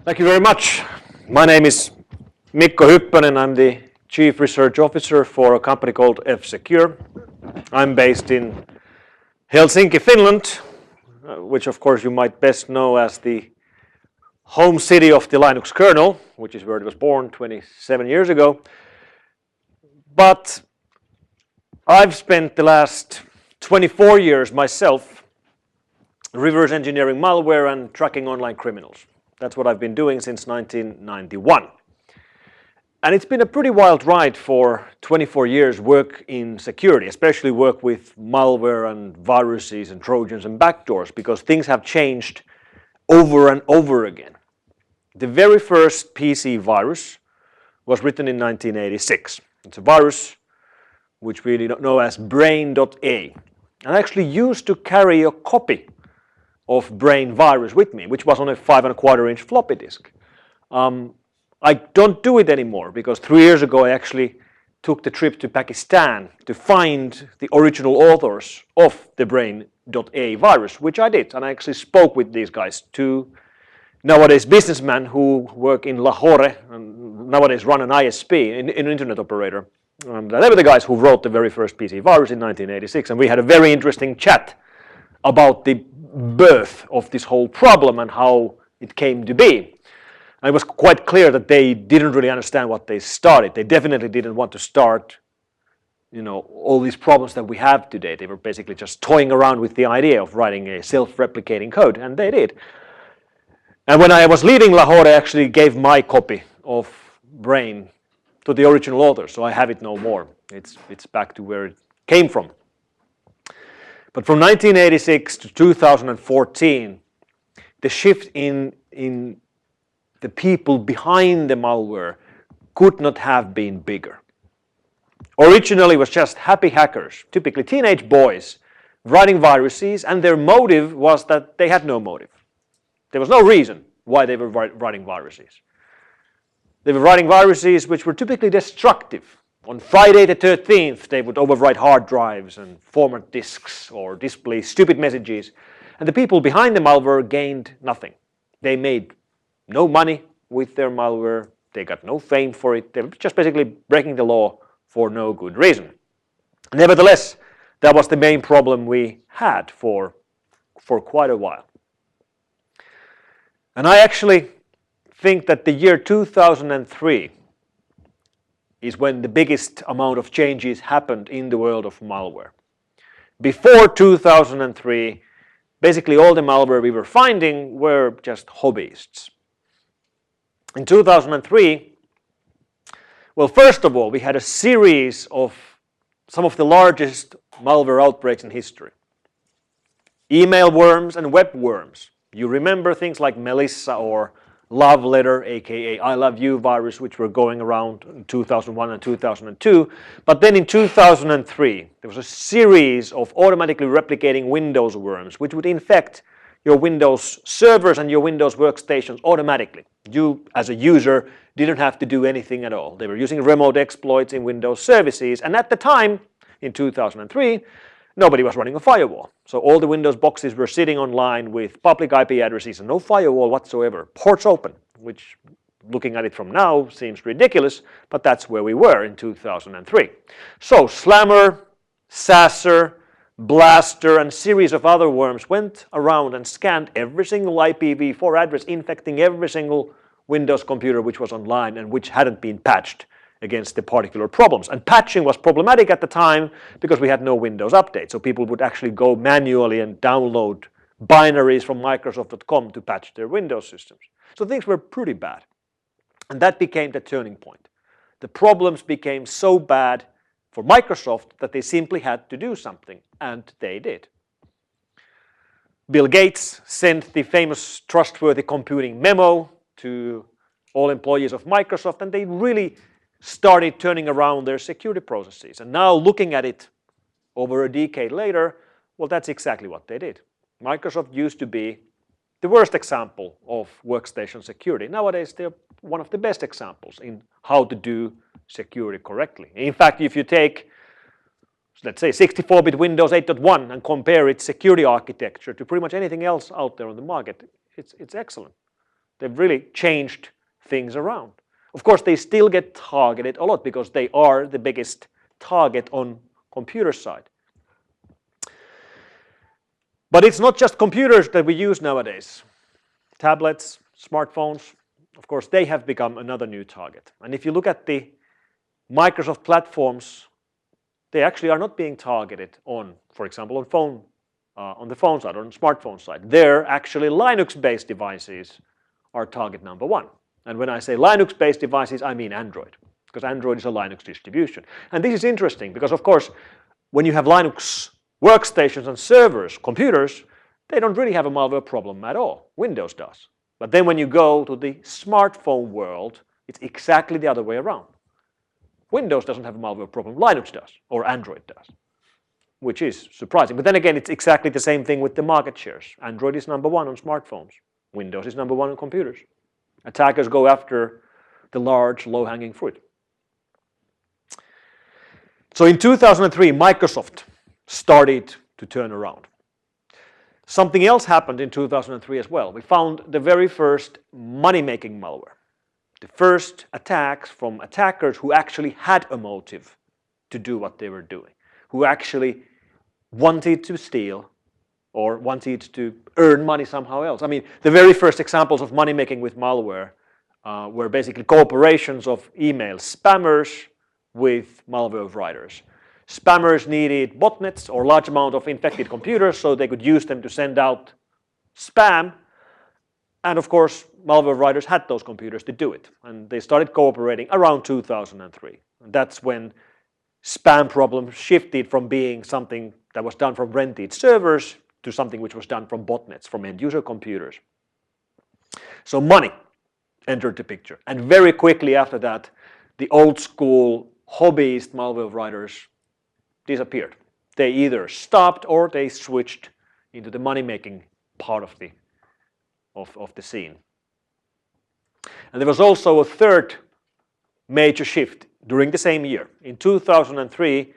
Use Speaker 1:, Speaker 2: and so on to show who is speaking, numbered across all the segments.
Speaker 1: Thank you very much. My name is Mikko Hypponen. I'm the Chief Research Officer for a company called F-Secure. I'm based in Helsinki, Finland, which of course you might best know as the home city of the Linux kernel, which is where it was born 27 years ago. But I've spent the last 24 years myself reverse engineering malware and tracking online criminals. That's what I've been doing since 1991. And it's been a pretty wild ride for 24 years work in security, especially work with malware and viruses and trojans and backdoors, because things have changed over and over again. The very first PC virus was written in 1986. It's a virus which we know as brain.a. And I actually used to carry a copy of brain virus with me, which was on a 5¼ floppy disk. I don't do it anymore because 3 years ago I actually took the trip to Pakistan to find the original authors of the brain.a virus, which I did. And I actually spoke with these guys, two nowadays businessmen who work in Lahore and nowadays run an ISP, an internet operator. And they were the guys who wrote the very first PC virus in 1986. And we had a very interesting chat about the birth of this whole problem and how it came to be. And it was quite clear that they didn't really understand what they started. They definitely didn't want to start, all these problems that we have today. They were basically just toying around with the idea of writing a self-replicating code, and they did. And when I was leaving Lahore, I actually gave my copy of Brain to the original author, so I have it no more. It's back to where it came from. But from 1986 to 2014, the shift in the people behind the malware could not have been bigger. Originally, it was just happy hackers, typically teenage boys, writing viruses, and their motive was that they had no motive. There was no reason why they were writing viruses. They were writing viruses which were typically destructive. On Friday the 13th, they would overwrite hard drives and format disks or display stupid messages. And the people behind the malware gained nothing. They made no money with their malware. They got no fame for it. They were just basically breaking the law for no good reason. Nevertheless, that was the main problem we had for quite a while. And I actually think that the year 2003 is when the biggest amount of changes happened in the world of malware. Before 2003, basically all the malware we were finding were just hobbyists. In 2003, well, first of all, we had a series of some of the largest malware outbreaks in history. Email worms and web worms. You remember things like Melissa or Love Letter, aka I Love You virus, which were going around in 2001 and 2002. But then in 2003, there was a series of automatically replicating Windows worms, which would infect your Windows servers and your Windows workstations automatically. You, as a user, didn't have to do anything at all. They were using remote exploits in Windows services. And at the time, in 2003, nobody was running a firewall. So all the Windows boxes were sitting online with public IP addresses and no firewall whatsoever. Ports open, which looking at it from now seems ridiculous, but that's where we were in 2003. So Slammer, Sasser, Blaster, and a series of other worms went around and scanned every single IPv4 address, infecting every single Windows computer which was online and which hadn't been patched against the particular problems. And patching was problematic at the time because we had no Windows update. So people would actually go manually and download binaries from Microsoft.com to patch their Windows systems. So things were pretty bad. And that became the turning point. The problems became so bad for Microsoft that they simply had to do something, and they did. Bill Gates sent the famous trustworthy computing memo to all employees of Microsoft, and they really started turning around their security processes. And now looking at it over a decade later, well, that's exactly what they did. Microsoft used to be the worst example of workstation security. Nowadays, they're one of the best examples in how to do security correctly. In fact, if you take, let's say, 64-bit Windows 8.1 and compare its security architecture to pretty much anything else out there on the market, it's excellent. They've really changed things around. Of course, they still get targeted a lot because they are the biggest target on computer side. But it's not just computers that we use nowadays. Tablets, smartphones, of course, they have become another new target. And if you look at the Microsoft platforms, they actually are not being targeted on, for example, on the phone side, or on the smartphone side. They're actually Linux-based devices are target number one. And when I say Linux-based devices, I mean Android, because Android is a Linux distribution. And this is interesting because, of course, when you have Linux workstations and servers, computers, they don't really have a malware problem at all. Windows does. But then when you go to the smartphone world, it's exactly the other way around. Windows doesn't have a malware problem, Linux does, or Android does, which is surprising. But then again, it's exactly the same thing with the market shares. Android is number one on smartphones. Windows is number one on computers. Attackers go after the large, low-hanging fruit. So in 2003, Microsoft started to turn around. Something else happened in 2003 as well. We found the very first money-making malware. The first attacks from attackers who actually had a motive to do what they were doing, who actually wanted to steal or wanted to earn money somehow else. I mean, the very first examples of money-making with malware were basically cooperations of email spammers with malware writers. Spammers needed botnets or large amount of infected computers so they could use them to send out spam. And of course, malware writers had those computers to do it. And they started cooperating around 2003. And that's when spam problems shifted from being something that was done from rented servers to something which was done from botnets, from end-user computers. So money entered the picture. And very quickly after that, the old-school hobbyist malware writers disappeared. They either stopped or they switched into the money-making part of the scene. And there was also a third major shift during the same year. In 2003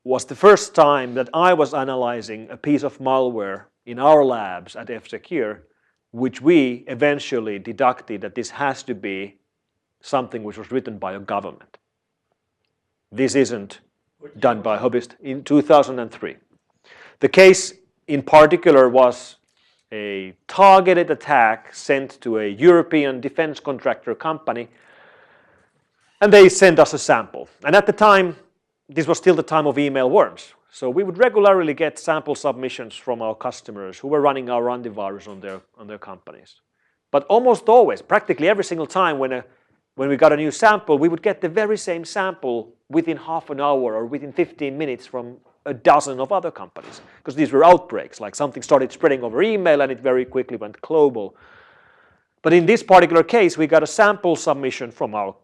Speaker 1: was the first time that I was analyzing a piece of malware in our labs at F-Secure, which we eventually deducted that this has to be something which was written by a government. This isn't done by a hobbyist. In 2003. The case in particular was a targeted attack sent to a European defense contractor company, and they sent us a sample. And at the time, this was still the time of email worms. So we would regularly get sample submissions from our customers who were running our antivirus on their companies. But almost always, practically every single time when we got a new sample, we would get the very same sample within half an hour or within 15 minutes from a dozen of other companies. Because these were outbreaks, like something started spreading over email and it very quickly went global. But in this particular case, we got a sample submission from our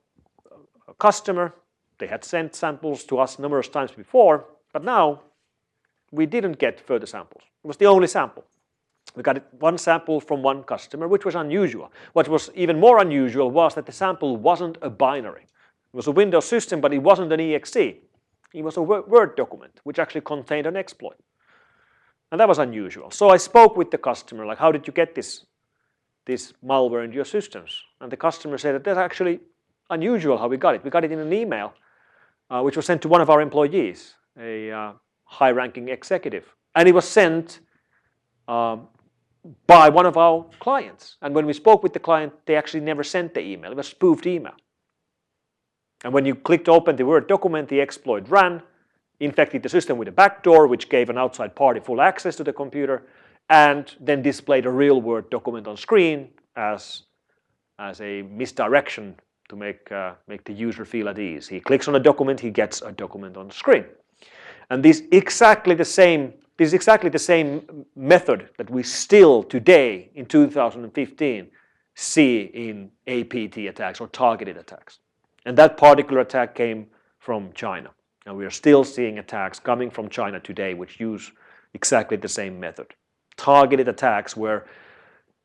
Speaker 1: customer. They had sent samples to us numerous times before, but now we didn't get further samples. It was the only sample. We got one sample from one customer, which was unusual. What was even more unusual was that the sample wasn't a binary. It was a Windows system, but it wasn't an exe. It was a Word document, which actually contained an exploit. And that was unusual. So I spoke with the customer, like, how did you get this malware into your systems? And the customer said that that's actually unusual how we got it. We got it in an email, which was sent to one of our employees, a high-ranking executive. And it was sent by one of our clients. And when we spoke with the client, they actually never sent the email. It was a spoofed email. And when you clicked open the Word document, the exploit ran, infected the system with a backdoor, which gave an outside party full access to the computer, and then displayed a real Word document on screen as a misdirection to make the user feel at ease. He clicks on a document, he gets a document on the screen. And this is exactly the same method that we still today in 2015 see in APT attacks or targeted attacks. And that particular attack came from China. And we are still seeing attacks coming from China today which use exactly the same method. Targeted attacks where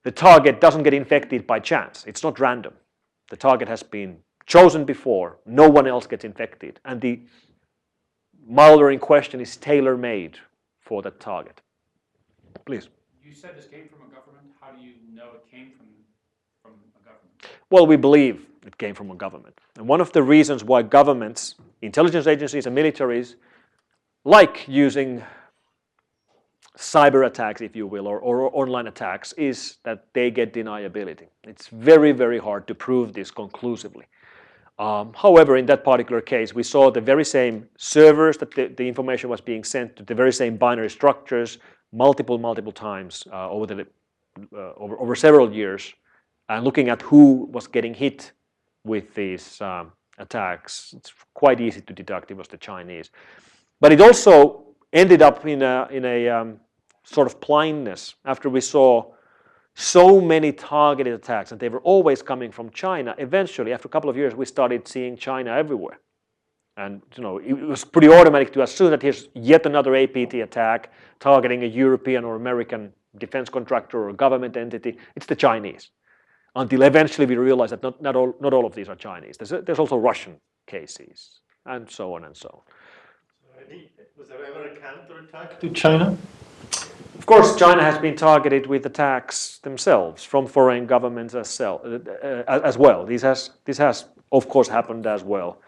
Speaker 1: the target doesn't get infected by chance. It's not random. The target has been chosen before. No one else gets infected. And the malware in question is tailor-made for that target. Please.
Speaker 2: You said this came from a government. How do you know it came from
Speaker 1: Well, we believe it came from a government. And one of the reasons why governments, intelligence agencies and militaries like using cyber attacks, if you will, or online attacks, is that they get deniability. It's very, very hard to prove this conclusively. However, in that particular case, we saw the very same servers that the information was being sent to, the very same binary structures, multiple times over several years, and looking at who was getting hit with these attacks, it's quite easy to deduct it was the Chinese. But it also ended up in a sort of blindness after we saw so many targeted attacks, and they were always coming from China. Eventually, after a couple of years, we started seeing China everywhere. And it was pretty automatic to assume that here's yet another APT attack targeting a European or American defense contractor or government entity. It's the Chinese. Until eventually we realized that not all of these are Chinese. There's also Russian cases, and so on and so on.
Speaker 2: Was there ever a counterattack to China?
Speaker 1: Of course, China has been targeted with attacks themselves from foreign governments as well. This has, of course, happened as well.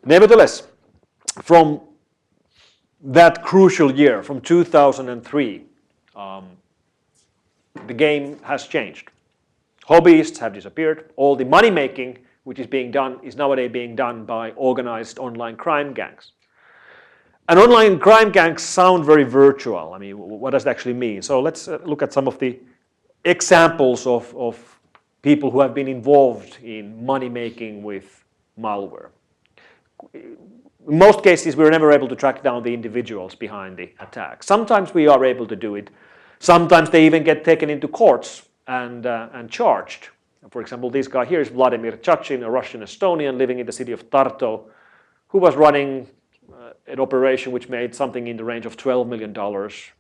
Speaker 1: Nevertheless, from that crucial year, from 2003, the game has changed. Hobbyists have disappeared. All the money making which is being done is nowadays being done by organized online crime gangs. And online crime gangs sound very virtual. I mean, what does it actually mean? So let's look at some of the examples of people who have been involved in money making with malware. In most cases, we were never able to track down the individuals behind the attack. Sometimes we are able to do it. Sometimes they even get taken into courts and charged. For example, this guy here is Vladimir Chachin, a Russian-Estonian living in the city of Tartu, who was running an operation which made something in the range of $12 million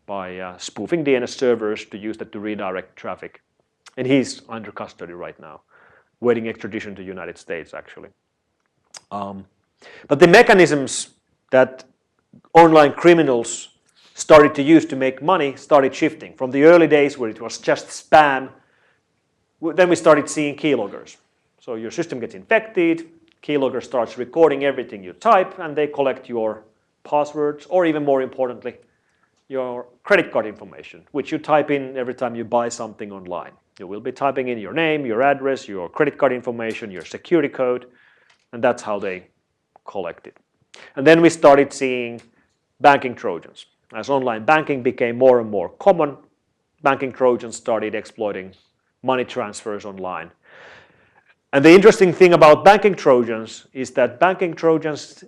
Speaker 1: by spoofing DNS servers to use that to redirect traffic. And he's under custody right now, waiting extradition to the United States, actually. But the mechanisms that online criminals started to use to make money started shifting. From the early days where it was just spam, then we started seeing keyloggers. So your system gets infected, keylogger starts recording everything you type, and they collect your passwords, or even more importantly, your credit card information, which you type in every time you buy something online. You will be typing in your name, your address, your credit card information, your security code, and that's how they collect it. And then we started seeing banking Trojans. As online banking became more and more common, banking Trojans started exploiting money transfers online. And the interesting thing about banking Trojans is that banking Trojans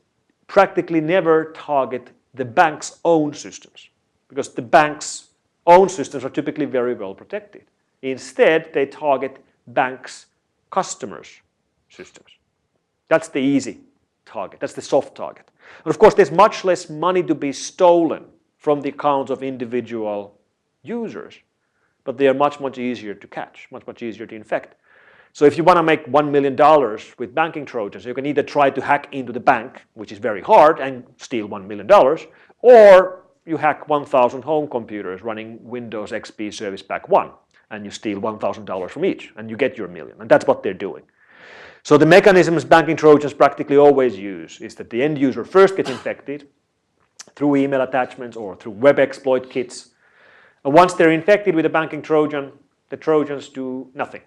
Speaker 1: practically never target the bank's own systems, because the bank's own systems are typically very well protected. Instead, they target banks' customers' systems. That's the easy target. That's the soft target. And of course, there's much less money to be stolen from the accounts of individual users, but they are much easier to catch, much easier to infect. So if you want to make $1 million with banking Trojans, you can either try to hack into the bank, which is very hard, and steal $1 million, or you hack 1,000 home computers running Windows XP Service Pack 1, and you steal $1,000 from each, and you get your million. And that's what they're doing. So the mechanisms banking Trojans practically always use is that the end user first gets infected through email attachments or through web exploit kits. And once they're infected with a banking Trojan, the Trojans do nothing.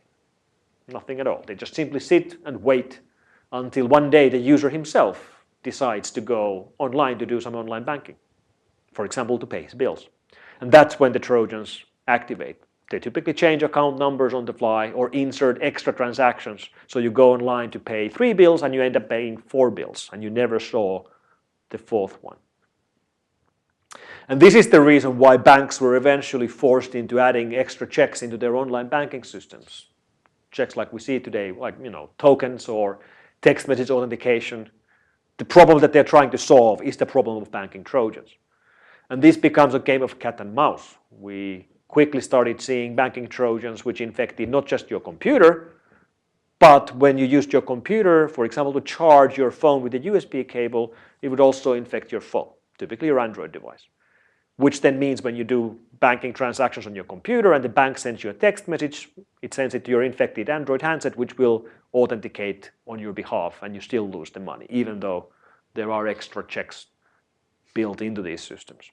Speaker 1: Nothing at all. They just simply sit and wait until one day the user himself decides to go online to do some online banking. For example, to pay his bills. And that's when the Trojans activate. They typically change account numbers on the fly or insert extra transactions. So you go online to pay 3 bills and you end up paying 4 bills and you never saw the 4th one. And this is the reason why banks were eventually forced into adding extra checks into their online banking systems. Checks like we see today, like tokens or text message authentication. The problem that they're trying to solve is the problem of banking Trojans. And this becomes a game of cat and mouse. We quickly started seeing banking Trojans which infected not just your computer, but when you used your computer, for example, to charge your phone with a USB cable, it would also infect your phone, typically your Android device. which then means when you do banking transactions on your computer and the bank sends you a text message, it sends it to your infected Android handset, which will authenticate on your behalf, and you still lose the money, even though there are extra checks built into these systems.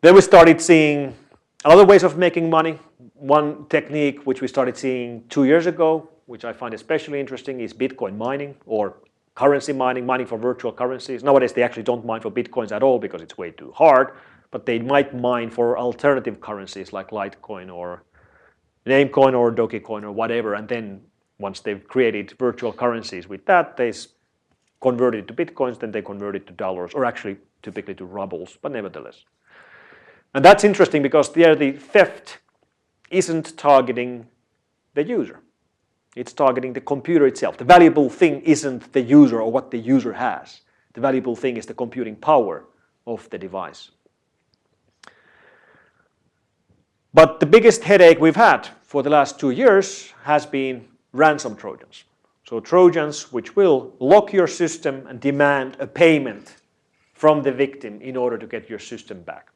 Speaker 1: Then we started seeing other ways of making money. One technique which we started seeing 2 years ago, which I find especially interesting, is Bitcoin mining or currency mining, mining for virtual currencies. Nowadays they actually don't mine for Bitcoins at all because it's way too hard, but they might mine for alternative currencies like Litecoin or Namecoin or Dogecoin or whatever, and then once they've created virtual currencies with that, they convert it to Bitcoins, then they convert it to dollars, or actually typically to rubles, but nevertheless. And that's interesting because there the theft isn't targeting the user. It's targeting the computer itself. The valuable thing isn't the user or what the user has. The valuable thing is the computing power of the device. But the biggest headache we've had for the last 2 years has been ransom Trojans. So Trojans which will lock your system and demand a payment from the victim in order to get your system back.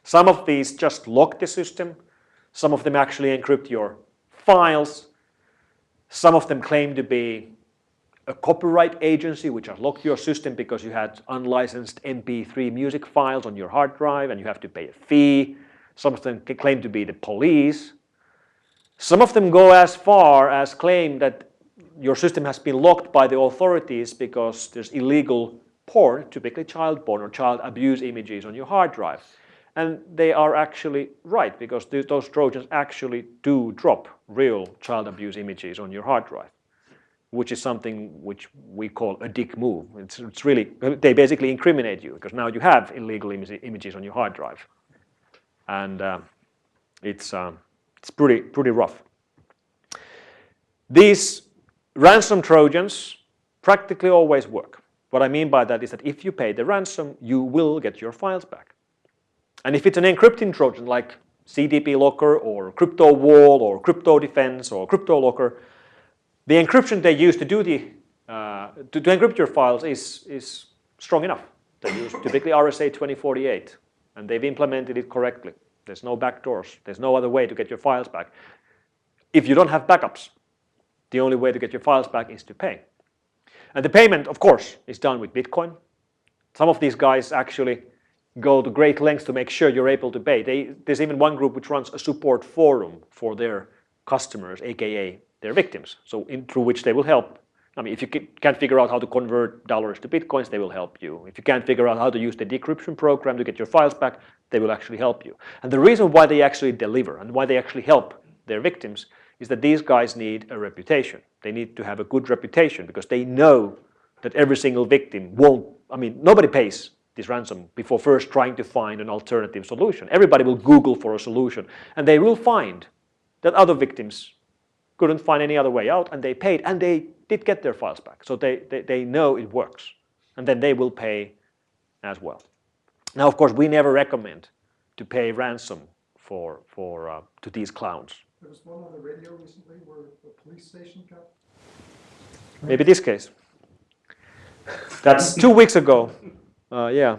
Speaker 1: Some of these just lock the system. Some of them actually encrypt your files. Some of them claim to be a copyright agency which has locked your system because you had unlicensed MP3 music files on your hard drive and you have to pay a fee. Some of them claim to be the police. Some of them go as far as claim that your system has been locked by the authorities because there's illegal porn, typically child porn or child abuse images on your hard drive. And they are actually right because those Trojans actually do drop real child abuse images on your hard drive, which is something which we call a dick move. It's really, they basically incriminate you because now you have illegal images on your hard drive. And it's pretty rough. These ransom Trojans practically always work. What I mean by that is that if you pay the ransom, you will get your files back. And if it's an encrypting Trojan like CDP Locker or Crypto Wall or Crypto Defense or Crypto Locker, the encryption they use to do to encrypt your files is strong enough. They use typically RSA 2048, and they've implemented it correctly. There's no backdoors. There's no other way to get your files back. If you don't have backups, the only way to get your files back is to pay. And the payment, of course, is done with Bitcoin. Some of these guys actually go to great lengths to make sure you're able to pay. There's even one group which runs a support forum for their customers, aka their victims, so through which they will help. I mean, if you can't figure out how to convert dollars to Bitcoins, they will help you. If you can't figure out how to use the decryption program to get your files back, they will actually help you. And the reason why they actually deliver and why they actually help their victims is that these guys need a reputation. They need to have a good reputation because they know that every single victim won't, I mean, nobody pays this ransom before first trying to find an alternative solution. Everybody will Google for a solution, and they will find that other victims couldn't find any other way out, and they paid, and they did get their files back. So they know it works, and then they will pay as well. Now, of course, we never recommend to pay ransom to these clowns.
Speaker 3: There was one on the radio recently where a police station got...
Speaker 1: Maybe this case. That's 2 weeks ago.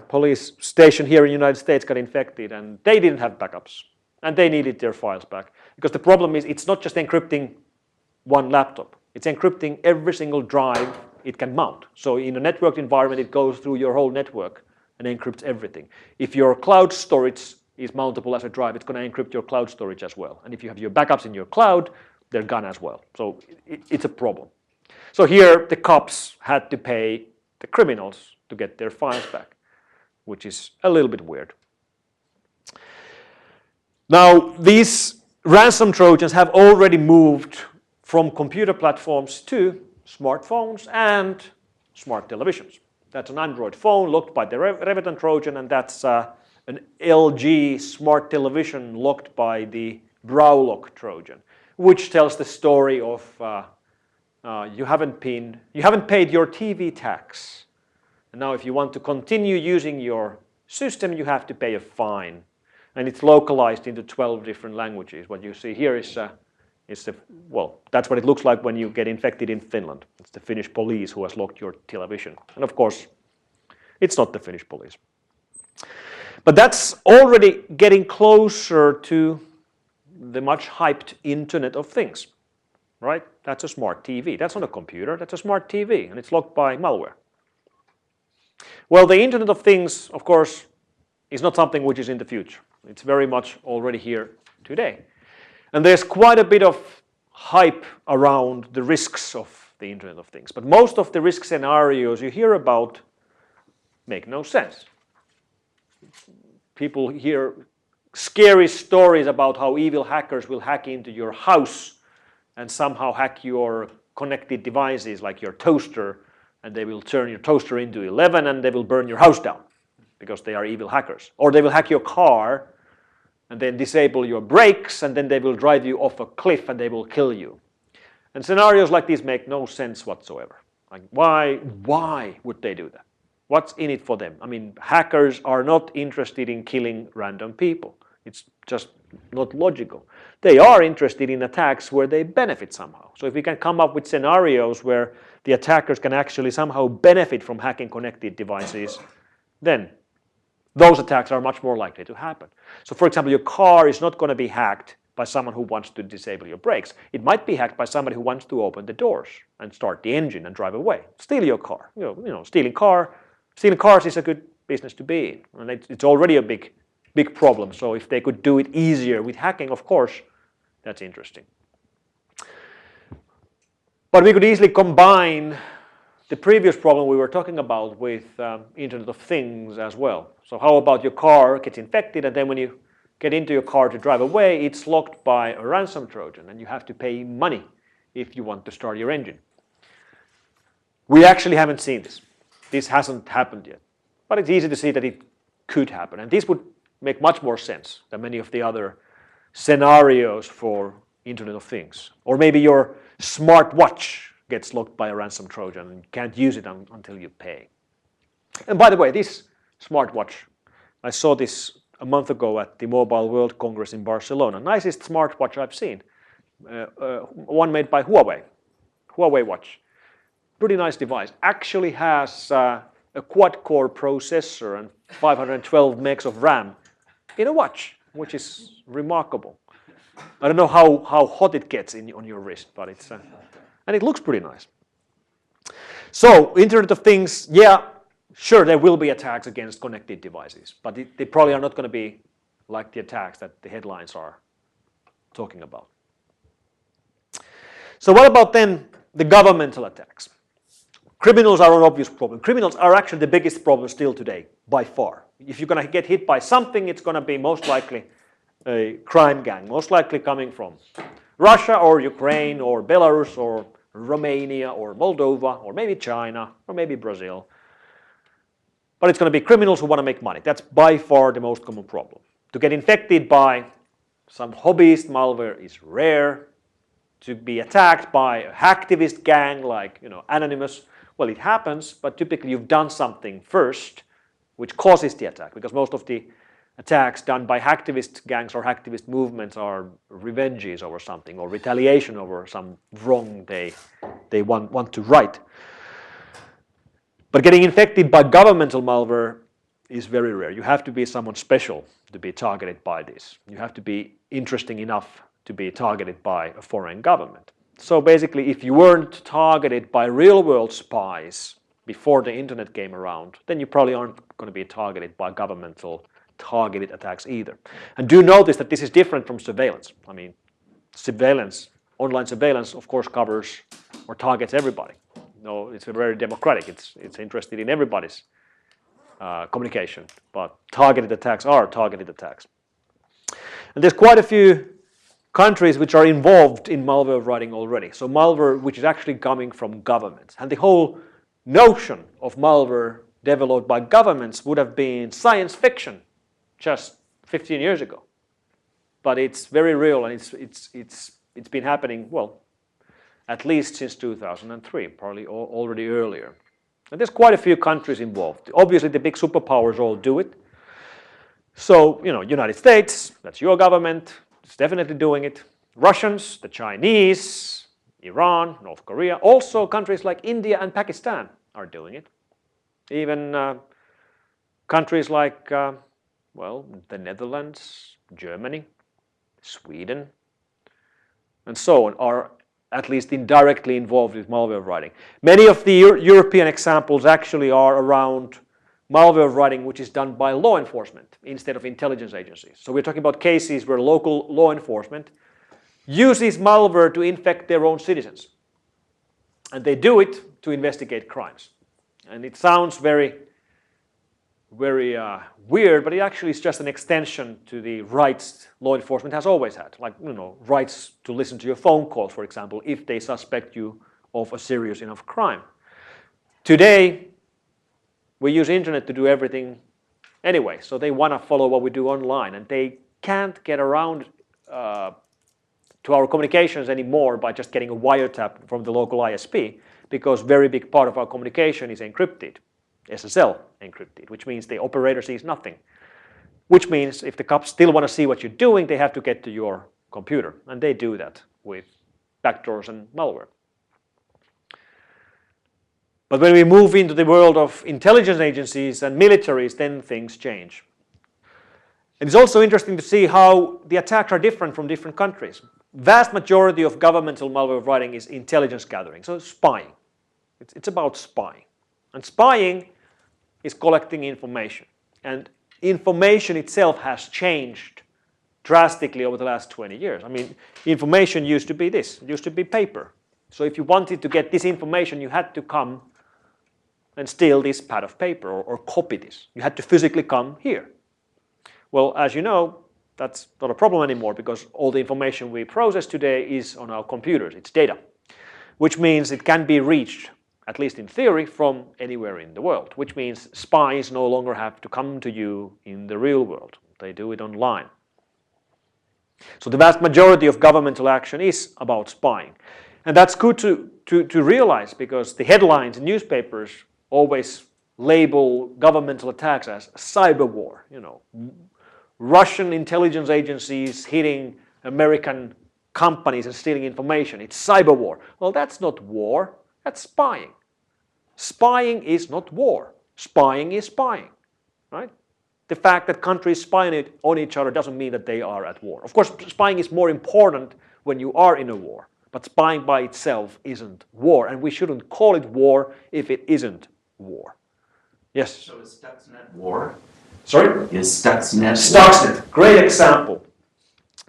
Speaker 1: Police station here in the United States got infected and they didn't have backups and they needed their files back. Because the problem is it's not just encrypting one laptop. It's encrypting every single drive it can mount. So in a networked environment, it goes through your whole network and encrypts everything. If your cloud storage is mountable as a drive, it's going to encrypt your cloud storage as well. And if you have your backups in your cloud, they're gone as well. So it's a problem. So here the cops had to pay the criminals to get their files back, which is a little bit weird. Now, these ransom Trojans have already moved from computer platforms to smartphones and smart televisions. That's an Android phone locked by the Revenant Trojan, and that's an LG smart television locked by the Browlock Trojan, which tells the story of you haven't paid your TV tax. And now if you want to continue using your system, you have to pay a fine. And it's localized into 12 different languages. What you see here is that's what it looks like when you get infected in Finland. It's the Finnish police who has locked your television. And of course, it's not the Finnish police. But that's already getting closer to the much hyped Internet of Things, right? That's a smart TV. That's not a computer, that's a smart TV, and it's locked by malware. Well, the Internet of Things, of course, is not something which is in the future. It's very much already here today. And there's quite a bit of hype around the risks of the Internet of Things. But most of the risk scenarios you hear about make no sense. People hear scary stories about how evil hackers will hack into your house and somehow hack your connected devices like your toaster, and they will turn your toaster into 11 and they will burn your house down because they are evil hackers. Or they will hack your car and then disable your brakes, and then they will drive you off a cliff and they will kill you. And scenarios like these make no sense whatsoever. Like, why would they do that? What's in it for them? I mean, hackers are not interested in killing random people. It's just not logical. They are interested in attacks where they benefit somehow. So if we can come up with scenarios where the attackers can actually somehow benefit from hacking connected devices, then those attacks are much more likely to happen. So for example, your car is not going to be hacked by someone who wants to disable your brakes. It might be hacked by somebody who wants to open the doors and start the engine and drive away, steal your car. Stealing cars is a good business to be in, and it's already a big problem. So if they could do it easier with hacking, of course, that's interesting. But we could easily combine the previous problem we were talking about with Internet of Things as well. So how about your car gets infected, and then when you get into your car to drive away, it's locked by a ransom Trojan, and you have to pay money if you want to start your engine. We actually haven't seen this. This hasn't happened yet. But it's easy to see that it could happen. And this would make much more sense than many of the other scenarios for Internet of Things. Or maybe your smartwatch gets locked by a ransom Trojan and you can't use it until you pay. And by the way, this smartwatch, I saw this a month ago at the Mobile World Congress in Barcelona. Nicest smartwatch I've seen. One made by Huawei. Huawei watch. Pretty nice device. Actually has a quad-core processor and 512 megs of RAM in a watch, which is remarkable. I don't know how hot it gets on your wrist, but it's and it looks pretty nice. So Internet of Things, yeah, sure, there will be attacks against connected devices, but they probably are not going to be like the attacks that the headlines are talking about. So what about then the governmental attacks? Criminals are an obvious problem. Criminals are actually the biggest problem still today, by far. If you're going to get hit by something, it's going to be most likely a crime gang, most likely coming from Russia or Ukraine or Belarus or Romania or Moldova or maybe China or maybe Brazil. But it's going to be criminals who want to make money. That's by far the most common problem. To get infected by some hobbyist malware is rare. To be attacked by a hacktivist gang like Anonymous, well, it happens, but typically you've done something first which causes the attack, because most of the attacks done by hacktivist gangs or hacktivist movements are revenges over something or retaliation over some wrong they want to right. But getting infected by governmental malware is very rare. You have to be someone special to be targeted by this. You have to be interesting enough to be targeted by a foreign government. So basically, if you weren't targeted by real-world spies before the internet came around, then you probably aren't going to be targeted by governmental targeted attacks either. And do notice that this is different from surveillance. I mean, surveillance, online surveillance, of course, covers or targets everybody. No, it's very democratic. It's interested in everybody's communication. But targeted attacks are targeted attacks. And there's quite a few countries which are involved in malware writing already. So malware which is actually coming from governments. And the whole notion of malware developed by governments would have been science fiction just 15 years ago. But it's very real, and it's been happening, well, at least since 2003, probably already earlier. And there's quite a few countries involved. Obviously the big superpowers all do it. So, United States, that's your government, it's definitely doing it. Russians, the Chinese, Iran, North Korea, also countries like India and Pakistan are doing it. Even countries like Well, the Netherlands, Germany, Sweden, and so on are at least indirectly involved with malware writing. Many of the European examples actually are around malware writing which is done by law enforcement instead of intelligence agencies. So we're talking about cases where local law enforcement uses malware to infect their own citizens. And they do it to investigate crimes. And it sounds very weird, but it actually is just an extension to the rights law enforcement has always had, like rights to listen to your phone calls, for example, if they suspect you of a serious enough crime. Today, we use internet to do everything anyway, so they want to follow what we do online, and they can't get around to our communications anymore by just getting a wiretap from the local ISP, because very big part of our communication is encrypted. SSL encrypted, which means the operator sees nothing. Which means if the cops still want to see what you're doing, they have to get to your computer. And they do that with backdoors and malware. But when we move into the world of intelligence agencies and militaries, then things change. And it's also interesting to see how the attacks are different from different countries. Vast majority of governmental malware writing is intelligence gathering, so spying. It's about spying. And spying is collecting information. And information itself has changed drastically over the last 20 years. I mean, information used to be this. It used to be paper. So if you wanted to get this information, you had to come and steal this pad of paper or copy this. You had to physically come here. Well, as you know, that's not a problem anymore because all the information we process today is on our computers. It's data, which means it can be reached, at least in theory, from anywhere in the world, which means spies no longer have to come to you in the real world. They do it online. So the vast majority of governmental action is about spying. And that's good to realize because the headlines in newspapers always label governmental attacks as cyber war. Russian intelligence agencies hitting American companies and stealing information. It's cyber war. Well, that's not war. That's spying. Spying is not war. Spying is spying, right? The fact that countries spy on each other doesn't mean that they are at war. Of course, spying is more important when you are in a war, but spying by itself isn't war, and we shouldn't call it war if it isn't war. Yes?
Speaker 4: So is Stuxnet war?
Speaker 1: Sorry?
Speaker 4: Is Stuxnet?
Speaker 1: Stuxnet, great example.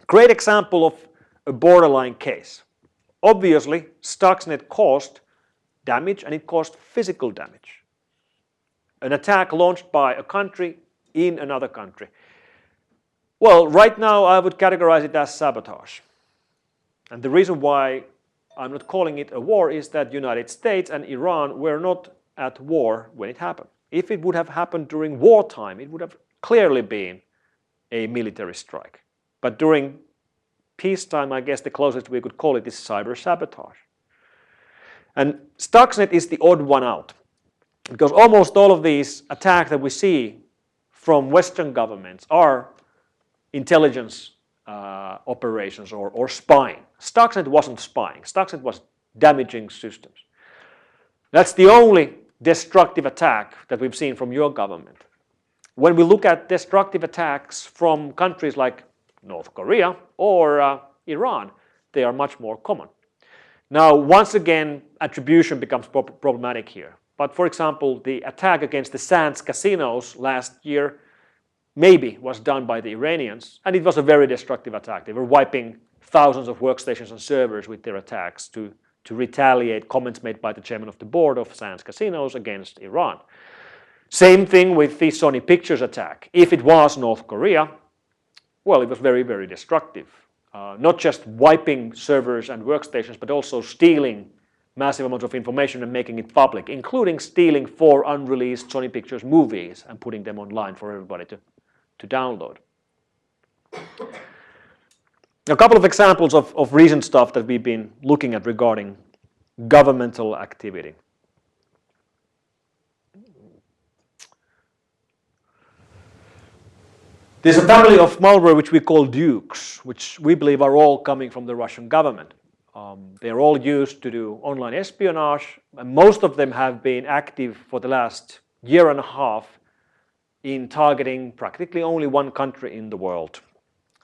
Speaker 1: Great example of a borderline case. Obviously, Stuxnet caused damage and it caused physical damage. An attack launched by a country in another country. Well, right now I would categorize it as sabotage. And the reason why I'm not calling it a war is that the United States and Iran were not at war when it happened. If it would have happened during wartime, it would have clearly been a military strike. But during peacetime, I guess the closest we could call it is cyber sabotage. And Stuxnet is the odd one out because almost all of these attacks that we see from Western governments are intelligence operations or spying. Stuxnet wasn't spying. Stuxnet was damaging systems. That's the only destructive attack that we've seen from your government. When we look at destructive attacks from countries like North Korea or Iran, they are much more common. Now, once again, attribution becomes problematic here. But for example, the attack against the Sands casinos last year maybe was done by the Iranians, and it was a very destructive attack. They were wiping thousands of workstations and servers with their attacks to retaliate comments made by the chairman of the board of Sands casinos against Iran. Same thing with the Sony Pictures attack. If it was North Korea, well, it was very, very destructive. Not just wiping servers and workstations, but also stealing massive amounts of information and making it public, including stealing 4 unreleased Sony Pictures movies and putting them online for everybody to download. A couple of examples of recent stuff that we've been looking at regarding governmental activity. There's a family of malware which we call Dukes, which we believe are all coming from the Russian government. They're all used to do online espionage, and most of them have been active for the last year and a half in targeting practically only one country in the world.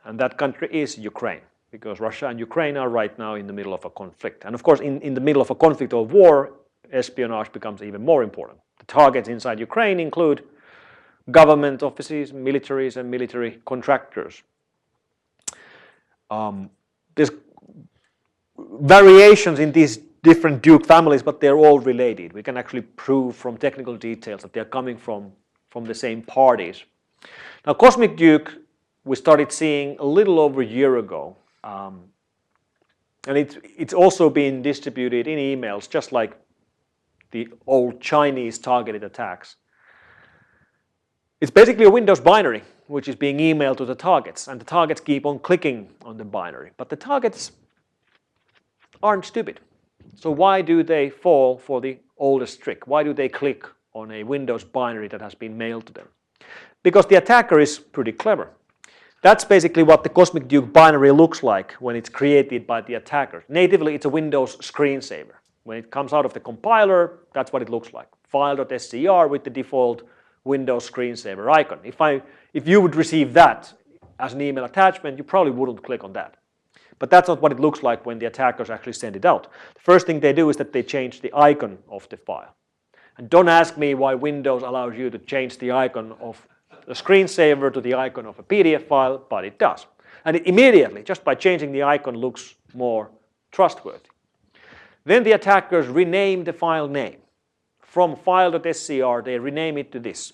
Speaker 1: And that country is Ukraine, because Russia and Ukraine are right now in the middle of a conflict. And of course, in the middle of a conflict or war, espionage becomes even more important. The targets inside Ukraine include government offices, militaries, and military contractors. There's variations in these different Duke families, but they're all related. We can actually prove from technical details that they're coming from the same parties. Now, Cosmic Duke, we started seeing a little over a year ago. And it's also been distributed in emails, just like the old Chinese targeted attacks. It's basically a Windows binary, which is being emailed to the targets, and the targets keep on clicking on the binary. But the targets aren't stupid. So why do they fall for the oldest trick? Why do they click on a Windows binary that has been mailed to them? Because the attacker is pretty clever. That's basically what the Cosmic Duke binary looks like when it's created by the attacker. Natively, it's a Windows screensaver. When it comes out of the compiler, that's what it looks like. File.scr with the default Windows screensaver icon. If you would receive that as an email attachment, you probably wouldn't click on that. But that's not what it looks like when the attackers actually send it out. The first thing they do is that they change the icon of the file. And don't ask me why Windows allows you to change the icon of a screensaver to the icon of a PDF file, but it does. And it immediately, just by changing the icon, looks more trustworthy. Then the attackers rename the file name. From file.scr, they rename it to this.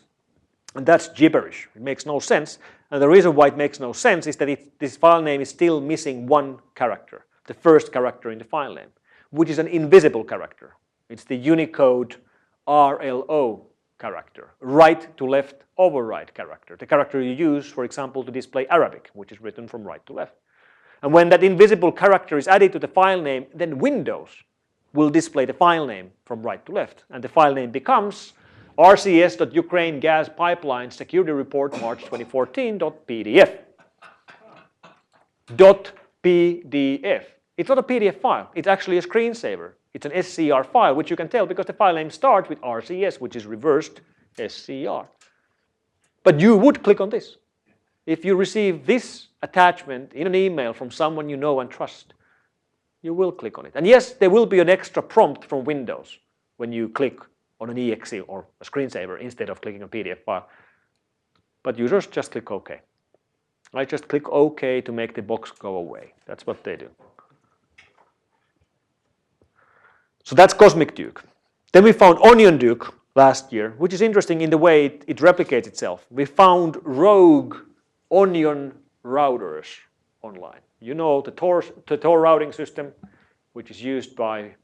Speaker 1: And that's gibberish. It makes no sense. And the reason why it makes no sense is that this file name is still missing one character, the first character in the file name, which is an invisible character. It's the Unicode RLO character, right to left override character, the character you use, for example, to display Arabic, which is written from right to left. And when that invisible character is added to the file name, then Windows will display the file name from right to left. And the file name becomes rcs.Ukraine gas pipeline security report March 2014.pdf. .pdf. It's not a PDF file. It's actually a screensaver. It's an SCR file, which you can tell because the file name starts with RCS, which is reversed SCR. But you would click on this. If you receive this attachment in an email from someone you know and trust, you will click on it. And yes, there will be an extra prompt from Windows when you click on an exe or a screensaver instead of clicking a PDF file. But users just click OK. I just click OK to make the box go away. That's what they do. So that's Cosmic Duke. Then we found Onion Duke last year, which is interesting in the way it replicates itself. We found rogue Onion routers online. You know the Tor routing system, which is used by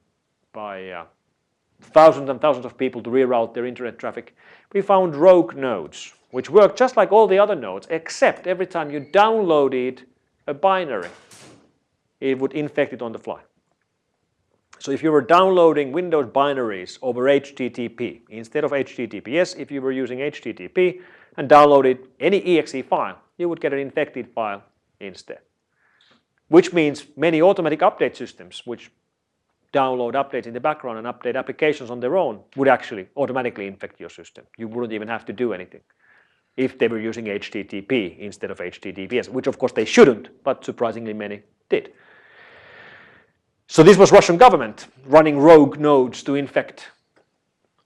Speaker 1: thousands and thousands of people to reroute their internet traffic. We found rogue nodes, which work just like all the other nodes, except every time you downloaded a binary, it would infect it on the fly. So if you were downloading Windows binaries over HTTP, instead of HTTPS, if you were using HTTP and downloaded any exe file, you would get an infected file instead. Which means many automatic update systems, which download updates in the background and update applications on their own, would actually automatically infect your system. You wouldn't even have to do anything if they were using HTTP instead of HTTPS, which of course they shouldn't, but surprisingly many did. So this was Russian government running rogue nodes to infect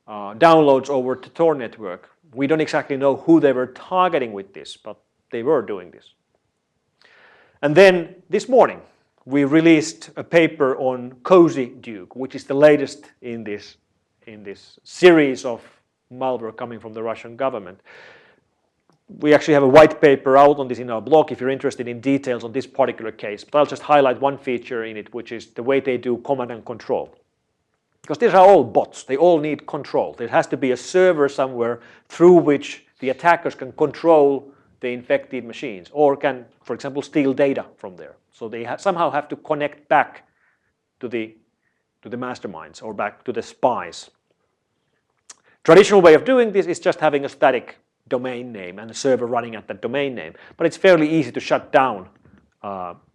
Speaker 1: downloads over the Tor network. We don't exactly know who they were targeting with this, but they were doing this. And then this morning, we released a paper on Cozy Duke, which is the latest in this series of malware coming from the Russian government. We actually have a white paper out on this in our blog if you're interested in details on this particular case. But I'll just highlight one feature in it, which is the way they do command and control. Because these are all bots. They all need control. There has to be a server somewhere through which the attackers can control the infected machines or can, for example, steal data from there. So they somehow have to connect back to the masterminds or back to the spies. Traditional way of doing this is just having a static domain name and a server running at that domain name. But it's fairly easy to shut down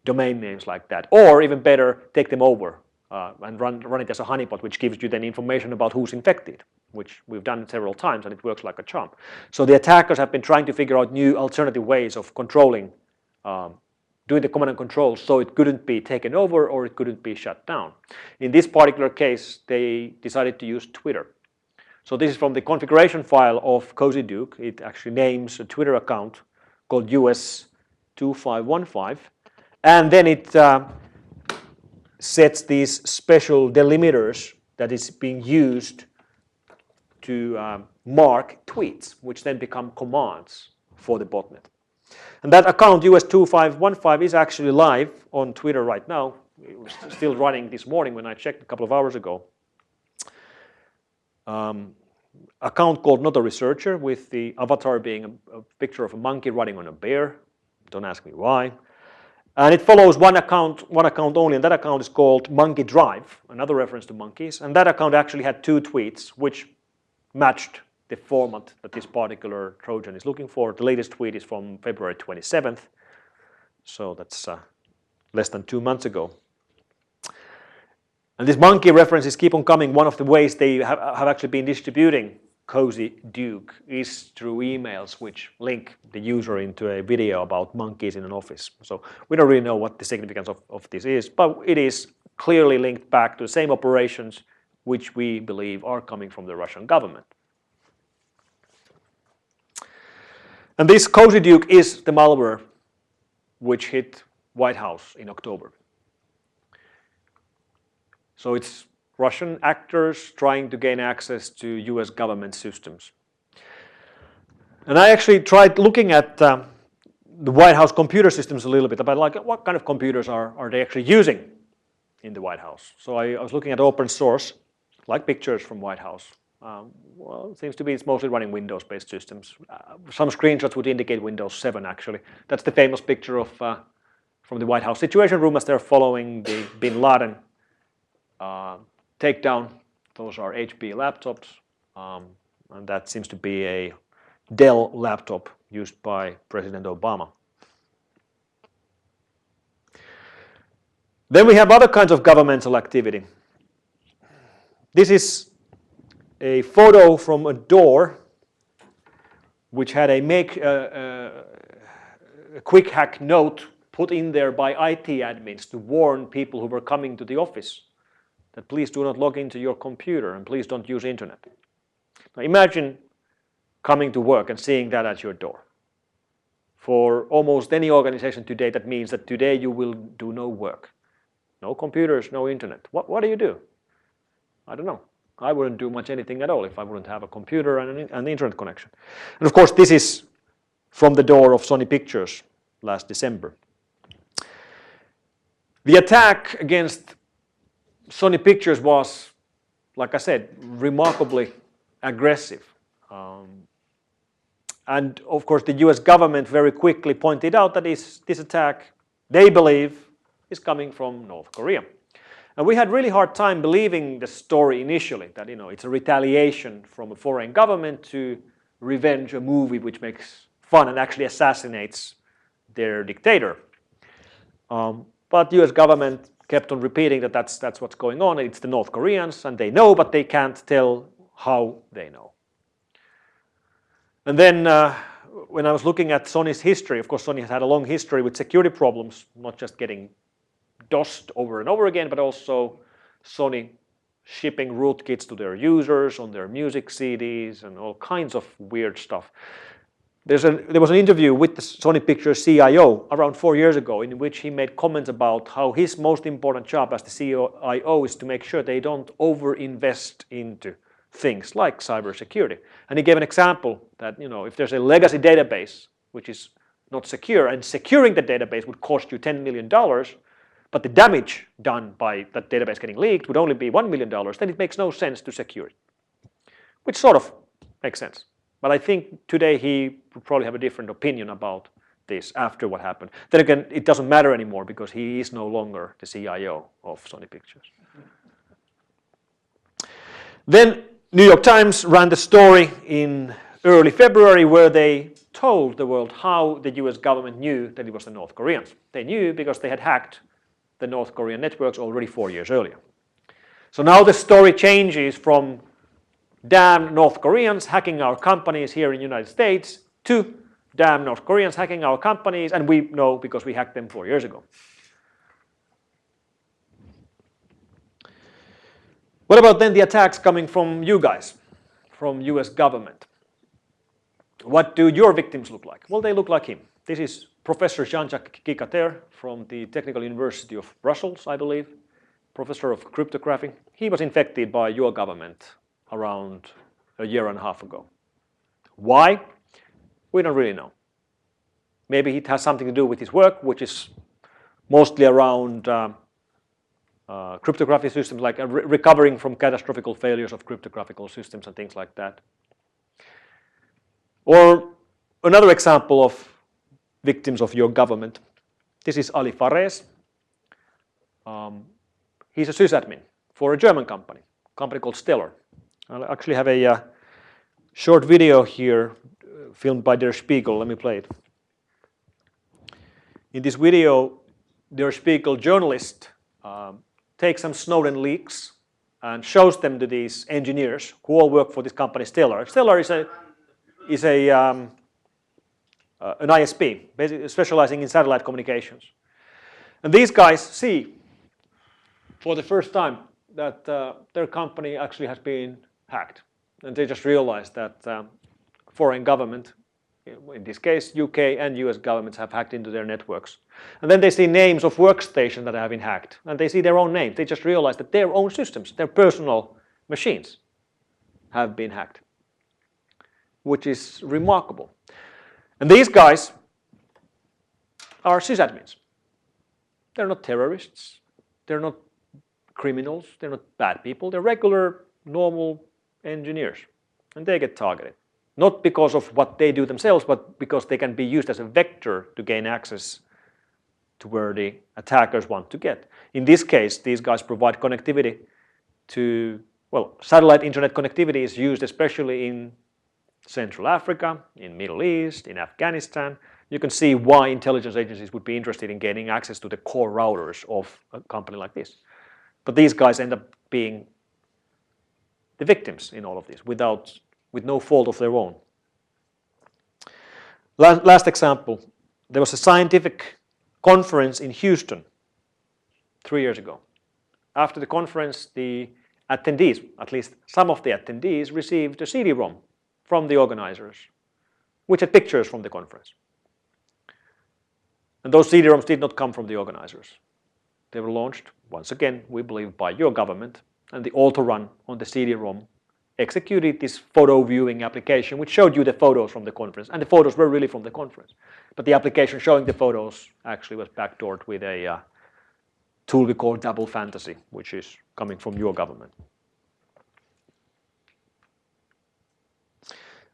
Speaker 1: domain names like that. Or even better, take them over and run it as a honeypot, which gives you then information about who's infected, which we've done several times, and it works like a charm. So the attackers have been trying to figure out new alternative ways of controlling, doing the command and control, so it couldn't be taken over or it couldn't be shut down. In this particular case, they decided to use Twitter. So this is from the configuration file of Cozy Duke. It actually names a Twitter account called US2515, and then it sets these special delimiters that is being used to mark tweets, which then become commands for the botnet. And that account US2515 is actually live on Twitter right now. It was still running this morning when I checked a couple of hours ago. Account called Not a Researcher, with the avatar being a picture of a monkey riding on a bear. Don't ask me why. And it follows one account only, and that account is called Monkey Drive, another reference to monkeys. And that account actually had 2 tweets which matched the format that this particular Trojan is looking for. The latest tweet is from February 27th, so that's less than 2 months ago. And these monkey references keep on coming. One of the ways they have actually been distributing Cozy Duke is through emails which link the user into a video about monkeys in an office. So we don't really know what the significance of this is, but it is clearly linked back to the same operations which we believe are coming from the Russian government. And this Cozy Duke is the malware which hit White House in October. So it's Russian actors trying to gain access to US government systems. And I actually tried looking at the White House computer systems a little bit about like what kind of computers are they actually using in the White House. So I was looking at open source, like pictures from White House. Well, it seems to be it's mostly running Windows-based systems. Some screenshots would indicate Windows 7 actually. That's the famous picture of from the White House Situation Room as they're following the Bin Laden takedown. Those are HP laptops, and that seems to be a Dell laptop used by President Obama. Then we have other kinds of governmental activity. This is a photo from a door which had a quick hack note put in there by IT admins to warn people who were coming to the office that please do not log into your computer and please don't use internet. Now imagine coming to work and seeing that at your door. For almost any organization today, that means that today you will do no work. No computers, no internet. What do? I don't know. I wouldn't do much anything at all if I wouldn't have a computer and an internet connection. And of course, this is from the door of Sony Pictures last December. The attack against Sony Pictures was, like I said, remarkably aggressive. And of course, the US government very quickly pointed out that this attack, they believe, is coming from North Korea. And we had really hard time believing the story initially, that it's a retaliation from a foreign government to revenge a movie which makes fun and actually assassinates their dictator. But the US government kept on repeating that that's what's going on. It's the North Koreans, and they know, but they can't tell how they know. And then when I was looking at Sony's history, of course, Sony has had a long history with security problems, not just getting DOSed over and over again, but also Sony shipping rootkits to their users on their music CDs and all kinds of weird stuff. There was an interview with the Sony Pictures CIO around 4 years ago in which he made comments about how his most important job as the CIO is to make sure they don't overinvest into things like cybersecurity. And he gave an example that if there's a legacy database which is not secure, and securing the database would cost you $10 million, but the damage done by that database getting leaked would only be $1 million, then it makes no sense to secure it. Which sort of makes sense. But I think today he would probably have a different opinion about this after what happened. Then again, it doesn't matter anymore because he is no longer the CIO of Sony Pictures. Then New York Times ran the story in early February where they told the world how the US government knew that it was the North Koreans. They knew because they had hacked the North Korean networks already 4 years earlier. So now the story changes from damn North Koreans hacking our companies here in the United States to damn North Koreans hacking our companies, and we know because we hacked them 4 years ago. What about then the attacks coming from you guys, from US government? What do your victims look like? Well, they look like him. This is Professor Jean-Jacques Kikater from the Technical University of Brussels, I believe, professor of cryptography. He was infected by your government around a year and a half ago. Why? We don't really know. Maybe it has something to do with his work, which is mostly around cryptography systems, like recovering from catastrophic failures of cryptographic systems and things like that. Or another example of victims of your government. This is Ali Fares. He's a sysadmin for a German company called Stellar. I actually have a short video here filmed by Der Spiegel. Let me play it. In this video, Der Spiegel journalist takes some Snowden leaks and shows them to these engineers who all work for this company Stellar. Stellar is an ISP, basically specializing in satellite communications. And these guys see for the first time that their company actually has been hacked. And they just realized that foreign government, in this case UK and US governments, have hacked into their networks. And then they see names of workstations that have been hacked. And they see their own names. They just realize that their own systems, their personal machines, have been hacked, which is remarkable. And these guys are sysadmins. They're not terrorists. They're not criminals. They're not bad people. They're regular, normal engineers. And they get targeted. Not because of what they do themselves, but because they can be used as a vector to gain access to where the attackers want to get. In this case, these guys provide connectivity to, well, satellite internet connectivity is used especially in Central Africa, in Middle East, in Afghanistan. You can see why intelligence agencies would be interested in gaining access to the core routers of a company like this. But these guys end up being the victims in all of this, with no fault of their own. Last example, there was a scientific conference in Houston 3 years ago. After the conference, the attendees, at least some of the attendees, received a CD-ROM from the organizers, which had pictures from the conference. And those CD-ROMs did not come from the organizers. They were launched, once again, we believe, by your government, and the auto run on the CD-ROM executed this photo viewing application, which showed you the photos from the conference, and the photos were really from the conference. But the application showing the photos actually was backdoored with a tool we call Double Fantasy, which is coming from your government.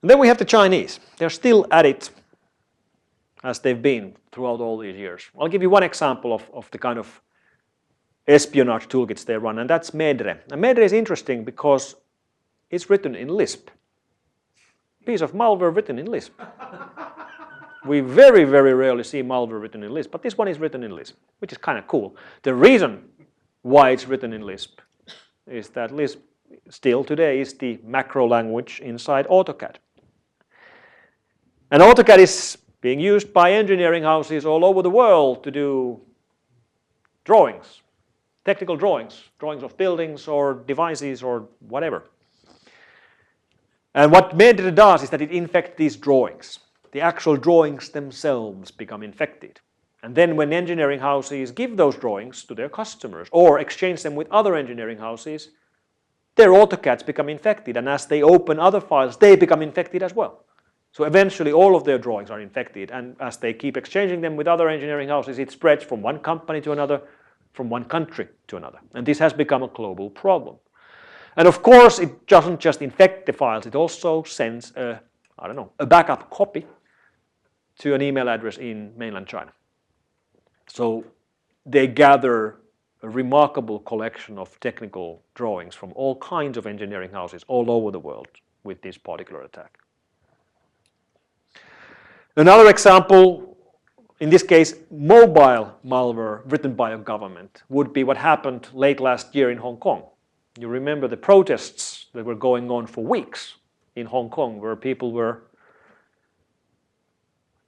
Speaker 1: And then we have the Chinese. They're still at it as they've been throughout all these years. I'll give you one example of the kind of espionage toolkits they run, and that's Medre. And Medre is interesting because it's written in Lisp. Piece of malware written in Lisp. We very, very rarely see malware written in Lisp, but this one is written in Lisp, which is kind of cool. The reason why it's written in Lisp is that Lisp still today is the macro language inside AutoCAD. And AutoCAD is being used by engineering houses all over the world to do drawings, technical drawings of buildings or devices or whatever. And what Medre does is that it infects these drawings. The actual drawings themselves become infected. And then when engineering houses give those drawings to their customers or exchange them with other engineering houses, their AutoCADs become infected. And as they open other files, they become infected as well. So eventually all of their drawings are infected. And as they keep exchanging them with other engineering houses, it spreads from one company to another, from one country to another. And this has become a global problem. And of course, it doesn't just infect the files, it also sends a backup copy to an email address in mainland China. So they gather a remarkable collection of technical drawings from all kinds of engineering houses all over the world with this particular attack. Another example, in this case, mobile malware written by a government, would be what happened late last year in Hong Kong. You remember the protests that were going on for weeks in Hong Kong, where people were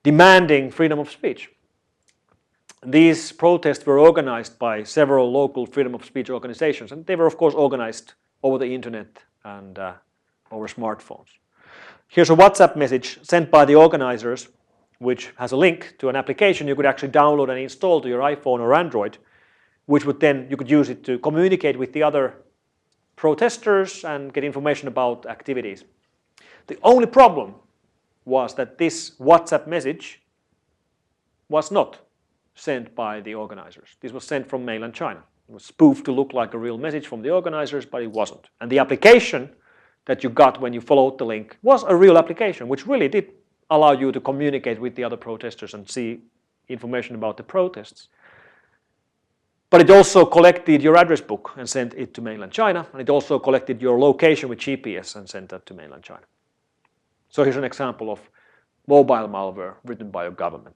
Speaker 1: demanding freedom of speech. These protests were organized by several local freedom of speech organizations, and they were of course organized over the internet and over smartphones. Here's a WhatsApp message sent by the organizers, which has a link to an application you could actually download and install to your iPhone or Android, which would then, you could use it to communicate with the other protesters and get information about activities. The only problem was that this WhatsApp message was not sent by the organizers. This was sent from mainland China. It was spoofed to look like a real message from the organizers, but it wasn't. And the application that you got when you followed the link was a real application, which really did allow you to communicate with the other protesters and see information about the protests. But it also collected your address book and sent it to mainland China, and it also collected your location with GPS and sent that to mainland China. So here's an example of mobile malware written by a government.